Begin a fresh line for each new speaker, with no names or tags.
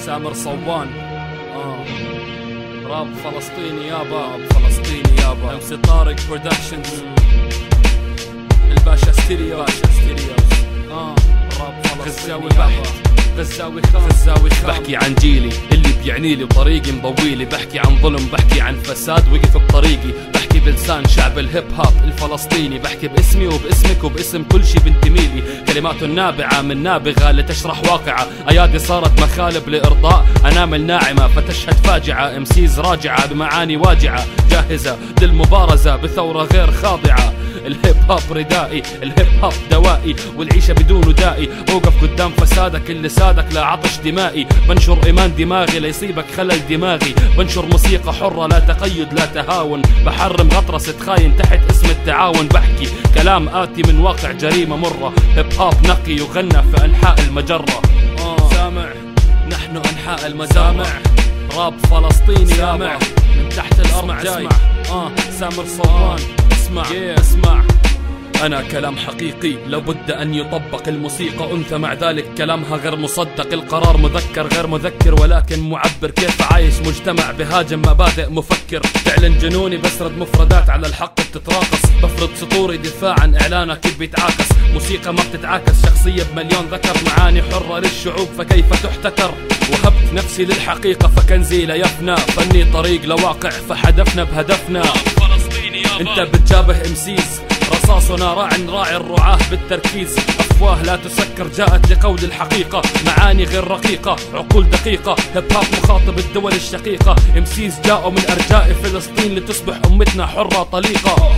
سامر صوان. راب فلسطيني يابا، راب فلسطيني يابا. MC طارق برودكشنز، الباشا ستيريو، باشا ستيريوز. راب فلسطيني يابا. غزاوي خان. بحكي عن جيلي اللي بيعنيلي وطريقي مضويلي، بحكي عن ظلم، بحكي عن فساد وقف بطريقي، بحكي بلسان شعب الهيب هوب الفلسطيني، بحكي باسمي وباسمك وباسم كل شي بنتميلي. كلمات نابعة من نابغة لتشرح واقعة، ايادي صارت مخالب لارضاء انامل ناعمة فتشهد فاجعة. امسيز راجعة بمعاني واجعة، جاهزة للمبارزة بثورة غير خاضعة. الهيب هوب ردائي، الهيب هوب دوائي، والعيشة بدونه دائي. اوقف قدام فسادك اللي سادك لا عطش دمائي، بنشر ايمان دماغي ليصيبك خلل دماغي، بنشر موسيقى حرة لا تقيد لا تهاون، بحرم غطرسة خاين تحت اسم التعاون، بحكي كلام آتي من واقع جريمة مرة. هيب هوب نقي يغنى في انحاء المجرة. سامع نحن انحاء المجامع، راب فلسطيني سامع من تحت الارض جاي. سامر صوان، اسمع اسمع. أنا كلام حقيقي لابد أن يطبق، الموسيقى أنثى مع ذلك كلامها غير مصدق، القرار مذكر غير مذكر ولكن معبر، كيف عايش مجتمع بهاجم مبادئ مفكر. فعلا جنوني بسرد مفردات على الحق بتتراقص، بفرض سطوري دفاع عن إعلانك كيف بيتعاكس. موسيقى ما بتتعاكس، شخصية بمليون ذكر، معاني حرة للشعوب فكيف تحتكر. وهبت نفسي للحقيقة فكنزي لا يفنى، فني طريق لواقع فحدفنا بهدفنا. انت بتجابه امسيز، رصاصنا راعي الرعاة بالتركيز، أفواه لا تسكر جاءت لقول الحقيقة، معاني غير رقيقة عقول دقيقة. هيب هوب مخاطب الدول الشقيقة، امسيز جاءوا من أرجاء فلسطين لتصبح أمتنا حرة طليقة.